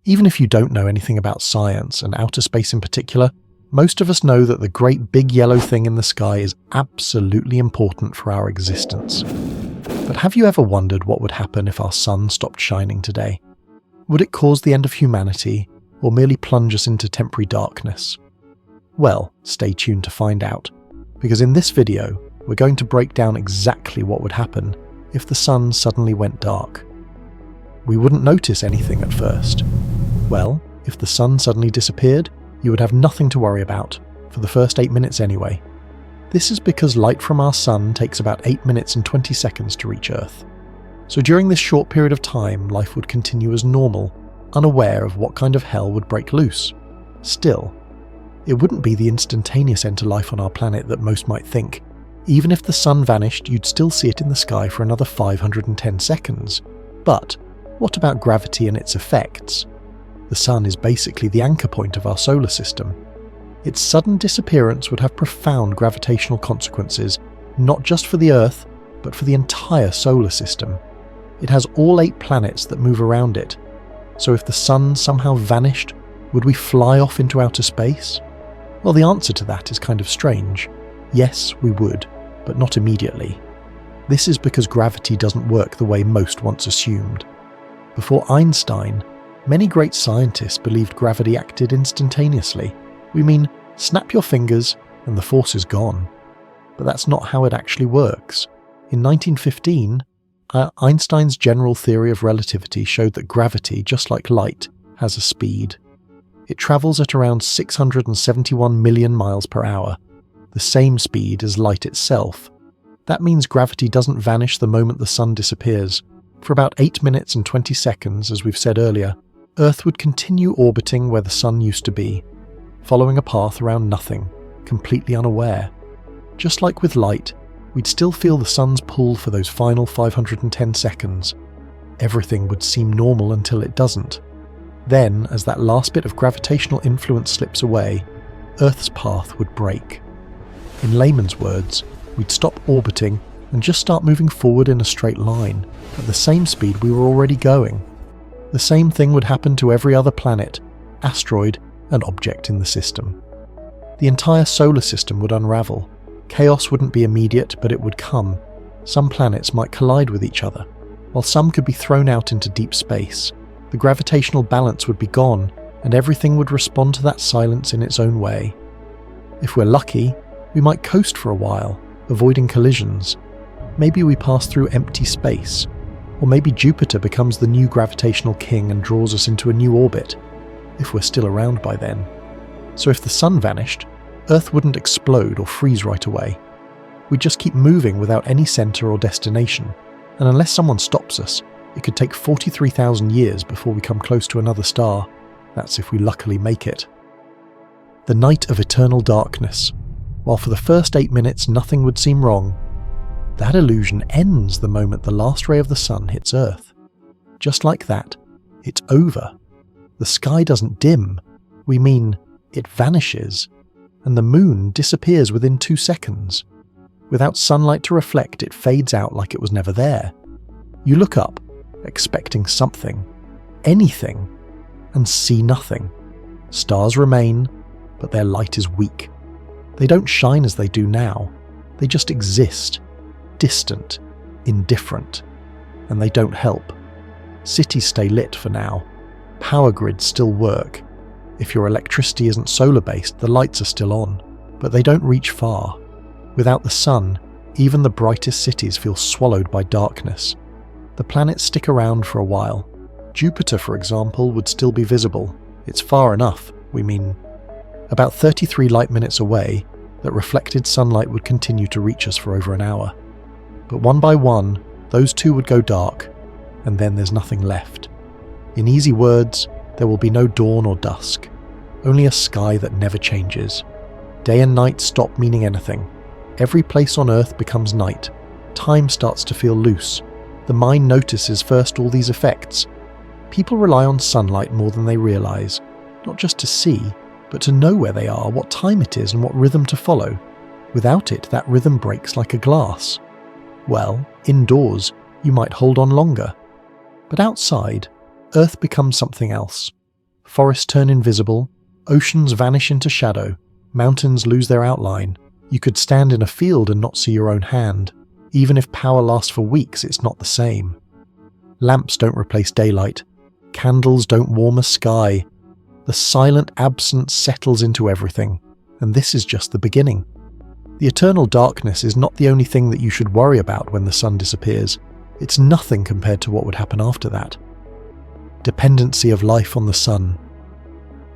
Even if you don't know anything about science and outer space in particular, most of us know that the great big yellow thing in the sky is absolutely important for our existence. But have you ever wondered what would happen if our sun stopped shining today? Would it cause the end of humanity, or merely plunge us into temporary darkness? Well, stay tuned to find out, because in this video, we're going to break down exactly what would happen if the sun suddenly went dark. We wouldn't notice anything at first. Well, if the sun suddenly disappeared, you would have nothing to worry about, for the first 8 minutes anyway. This is because light from our sun takes about 8 minutes and 20 seconds to reach Earth. So during this short period of time, life would continue as normal, unaware of what kind of hell would break loose. Still, it wouldn't be the instantaneous end to life on our planet that most might think. Even if the sun vanished, you'd still see it in the sky for another 510 seconds. But what about gravity and its effects? The sun is basically the anchor point of our solar system. Its sudden disappearance would have profound gravitational consequences, not just for the Earth, but for the entire solar system. It has all 8 planets that move around it. So if the sun somehow vanished, would we fly off into outer space? Well, the answer to that is kind of strange. Yes, we would, but not immediately. This is because gravity doesn't work the way most once assumed. Before Einstein, many great scientists believed gravity acted instantaneously. We mean, snap your fingers and the force is gone. But that's not how it actually works. In 1915, Einstein's general theory of relativity showed that gravity, just like light, has a speed. It travels at around 671 million miles per hour, the same speed as light itself. That means gravity doesn't vanish the moment the sun disappears. For about 8 minutes and 20 seconds, as we've said earlier, Earth would continue orbiting where the sun used to be, following a path around nothing, completely unaware. Just like with light, we'd still feel the sun's pull for those final 510 seconds. Everything would seem normal until it doesn't. Then, as that last bit of gravitational influence slips away, Earth's path would break. In layman's words, we'd stop orbiting and just start moving forward in a straight line, at the same speed we were already going. The same thing would happen to every other planet, asteroid, and object in the system. The entire solar system would unravel. Chaos wouldn't be immediate, but it would come. Some planets might collide with each other, while some could be thrown out into deep space. The gravitational balance would be gone, and everything would respond to that silence in its own way. If we're lucky, we might coast for a while, avoiding collisions. Maybe we pass through empty space, or maybe Jupiter becomes the new gravitational king and draws us into a new orbit, if we're still around by then. So if the sun vanished, Earth wouldn't explode or freeze right away. We'd just keep moving without any center or destination, and unless someone stops us, it could take 43,000 years before we come close to another star. That's if we luckily make it. The night of eternal darkness. While for the first 8 minutes nothing would seem wrong, that illusion ends the moment the last ray of the sun hits Earth. Just like that, it's over. The sky doesn't dim, we mean it vanishes, and the moon disappears within 2 seconds. Without sunlight to reflect, it fades out like it was never there. You look up, expecting something, anything, and see nothing. Stars remain, but their light is weak. They don't shine as they do now. They just exist, distant, indifferent, and they don't help. Cities stay lit for now. Power grids still work. If your electricity isn't solar-based, the lights are still on, but they don't reach far. Without the sun, even the brightest cities feel swallowed by darkness. The planets stick around for a while. Jupiter, for example, would still be visible. It's far enough, we mean about 33 light minutes away, that reflected sunlight would continue to reach us for over an hour. But one by one, those two would go dark, and then there's nothing left. In easy words, there will be no dawn or dusk, only a sky that never changes. Day and night stop meaning anything. Every place on Earth becomes night. Time starts to feel loose. The mind notices first all these effects. People rely on sunlight more than they realize, not just to see, but to know where they are, what time it is, and what rhythm to follow. Without it, that rhythm breaks like a glass. Well, indoors, you might hold on longer. But outside, Earth becomes something else. Forests turn invisible, oceans vanish into shadow, mountains lose their outline. You could stand in a field and not see your own hand. Even if power lasts for weeks, it's not the same. Lamps don't replace daylight. Candles don't warm a sky. The silent absence settles into everything, and this is just the beginning. The eternal darkness is not the only thing that you should worry about when the sun disappears. It's nothing compared to what would happen after that. Dependency of life on the sun.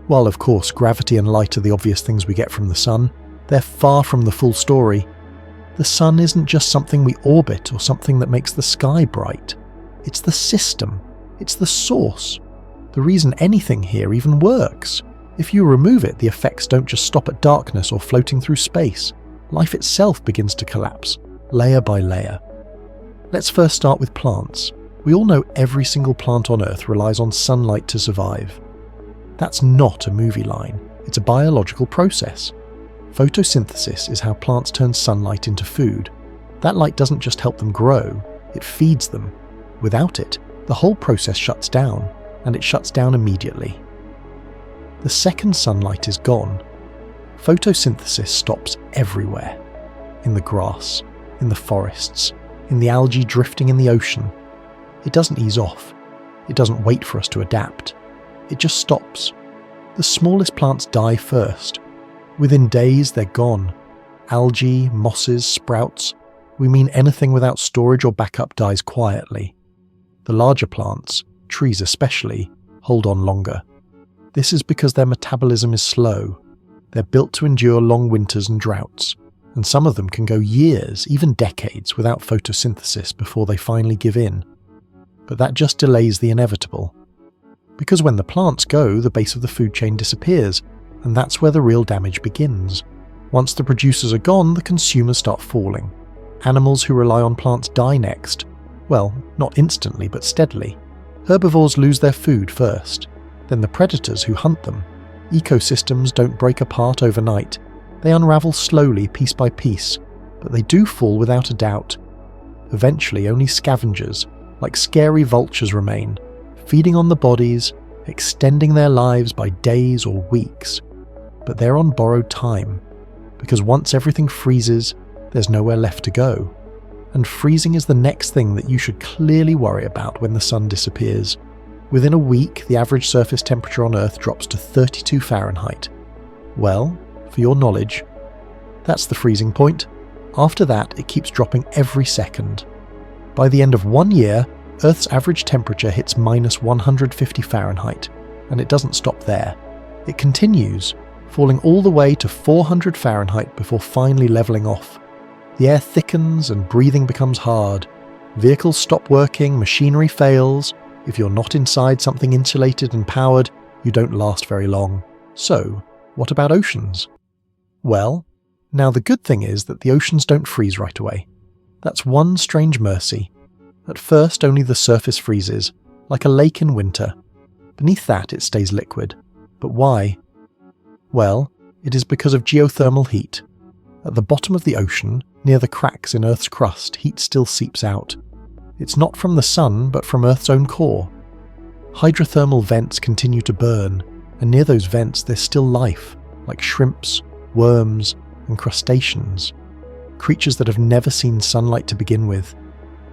While of course gravity and light are the obvious things we get from the sun, they're far from the full story. The sun isn't just something we orbit or something that makes the sky bright. It's the system. It's the source. The reason anything here even works. If you remove it, the effects don't just stop at darkness or floating through space. Life itself begins to collapse, layer by layer. Let's first start with plants. We all know every single plant on Earth relies on sunlight to survive. That's not a movie line. It's a biological process. Photosynthesis is how plants turn sunlight into food. That light doesn't just help them grow, it feeds them. Without it, the whole process shuts down, and it shuts down immediately. The second sunlight is gone, photosynthesis stops everywhere. In the grass, in the forests, in the algae drifting in the ocean. It doesn't ease off. It doesn't wait for us to adapt. It just stops. The smallest plants die first. Within days, they're gone. Algae, mosses, sprouts. We mean anything without storage or backup dies quietly. The larger plants, trees especially, hold on longer. This is because their metabolism is slow. They're built to endure long winters and droughts, and some of them can go years, even decades, without photosynthesis before they finally give in. But that just delays the inevitable. Because when the plants go, the base of the food chain disappears, and that's where the real damage begins. Once the producers are gone, the consumers start falling. Animals who rely on plants die next. Well, not instantly, but steadily. Herbivores lose their food first, then the predators who hunt them. Ecosystems don't break apart overnight. They unravel slowly, piece by piece, but they do fall without a doubt. Eventually, only scavengers, like scary vultures, remain, feeding on the bodies, extending their lives by days or weeks. But they're on borrowed time, because once everything freezes, there's nowhere left to go. And freezing is the next thing that you should clearly worry about when the sun disappears. Within a week, the average surface temperature on Earth drops to 32 Fahrenheit. Well, for your knowledge, that's the freezing point. After that, it keeps dropping every second. By the end of 1 year, Earth's average temperature hits minus 150 Fahrenheit, and it doesn't stop there. It continues, falling all the way to 400 Fahrenheit before finally leveling off. The air thickens and breathing becomes hard. Vehicles stop working, machinery fails. If you're not inside something insulated and powered, you don't last very long. So, what about oceans? Well, now the good thing is that the oceans don't freeze right away. That's one strange mercy. At first, only the surface freezes, like a lake in winter. Beneath that, it stays liquid. But why? Well, it is because of geothermal heat. At the bottom of the ocean, near the cracks in Earth's crust, heat still seeps out. It's not from the sun, but from Earth's own core. Hydrothermal vents continue to burn, and near those vents there's still life, like shrimps, worms, and crustaceans. Creatures that have never seen sunlight to begin with.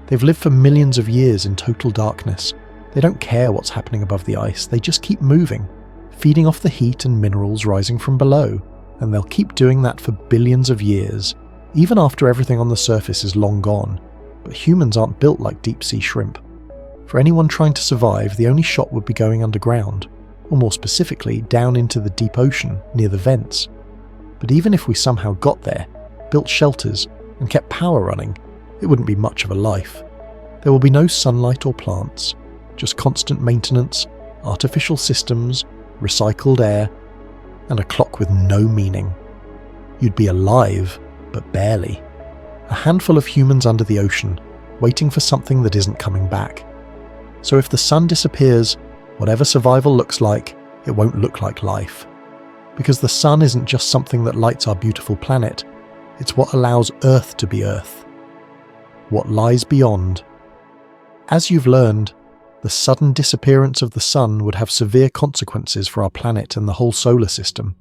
They've lived for millions of years in total darkness. They don't care what's happening above the ice, they just keep moving, feeding off the heat and minerals rising from below, and they'll keep doing that for billions of years, even after everything on the surface is long gone. But humans aren't built like deep-sea shrimp. For anyone trying to survive, the only shot would be going underground, or more specifically, down into the deep ocean, near the vents. But even if we somehow got there, built shelters, and kept power running, it wouldn't be much of a life. There will be no sunlight or plants, just constant maintenance, artificial systems, recycled air, and a clock with no meaning. You'd be alive, but barely. A handful of humans under the ocean, waiting for something that isn't coming back. So if the sun disappears, whatever survival looks like, it won't look like life. Because the sun isn't just something that lights our beautiful planet, it's what allows Earth to be Earth. What lies beyond. As you've learned, The sudden disappearance of the sun would have severe consequences for our planet and the whole solar system.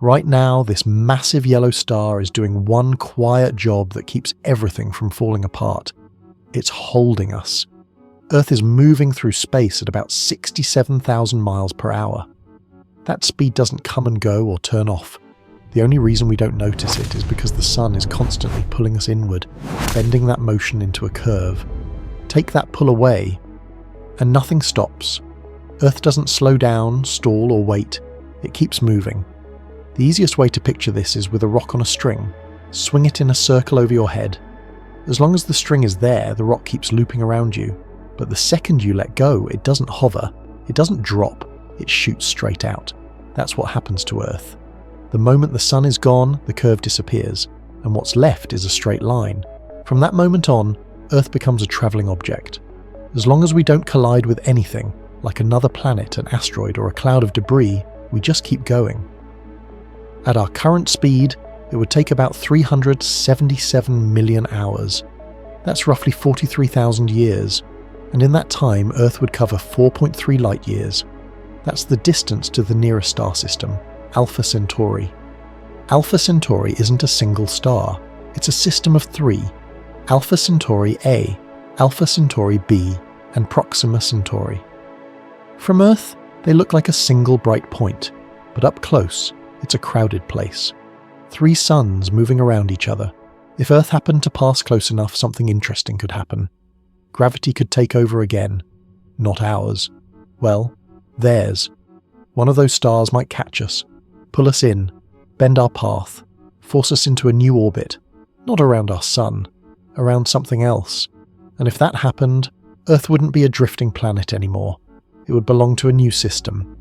Right now, this massive yellow star is doing one quiet job that keeps everything from falling apart. It's holding us. Earth is moving through space at about 67,000 miles per hour. That speed doesn't come and go or turn off. The only reason we don't notice it is because the sun is constantly pulling us inward, bending that motion into a curve. Take that pull away, and nothing stops. Earth doesn't slow down, stall, or wait. It keeps moving. The easiest way to picture this is with a rock on a string. Swing it in a circle over your head. As long as the string is there, the rock keeps looping around you. But the second you let go, it doesn't hover, it doesn't drop, it shoots straight out. That's what happens to Earth. The moment the sun is gone, the curve disappears, and what's left is a straight line. From that moment on, Earth becomes a travelling object. As long as we don't collide with anything, like another planet, an asteroid, or a cloud of debris, we just keep going. At our current speed, it would take about 377 million hours. That's roughly 43,000 years, and in that time Earth would cover 4.3 light years. That's the distance to the nearest star system, Alpha Centauri. Alpha Centauri isn't a single star, it's a system of 3, Alpha Centauri A, Alpha Centauri B, and Proxima Centauri. From Earth, they look like a single bright point, but up close, it's a crowded place. 3 suns moving around each other. If Earth happened to pass close enough, something interesting could happen. Gravity could take over again. Not ours. Well, theirs. One of those stars might catch us, pull us in, bend our path, force us into a new orbit, not around our sun, around something else. And if that happened, Earth wouldn't be a drifting planet anymore. It would belong to a new system.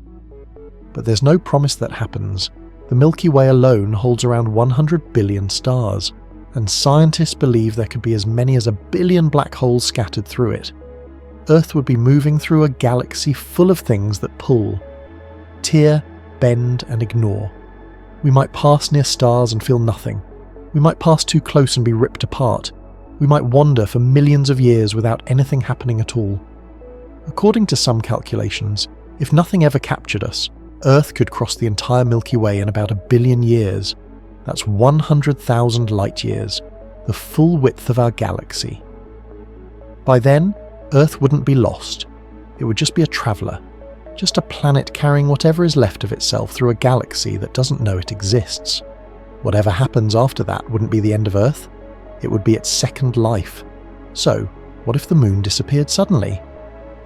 But there's no promise that happens. The Milky Way alone holds around 100 billion stars, and scientists believe there could be as many as 1 billion black holes scattered through it. Earth would be moving through a galaxy full of things that pull, tear, bend, and ignore. We might pass near stars and feel nothing. We might pass too close and be ripped apart. We might wander for millions of years without anything happening at all. According to some calculations, if nothing ever captured us, Earth could cross the entire Milky Way in about 1 billion years. That's 100,000 light years, the full width of our galaxy. By then, Earth wouldn't be lost. It would just be a traveller, just a planet carrying whatever is left of itself through a galaxy that doesn't know it exists. Whatever happens after that wouldn't be the end of Earth. It would be its second life. So, what if the moon disappeared suddenly?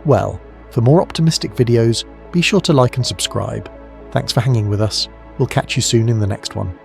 Well, for more optimistic videos, be sure to like and subscribe. Thanks for hanging with us. We'll catch you soon in the next one.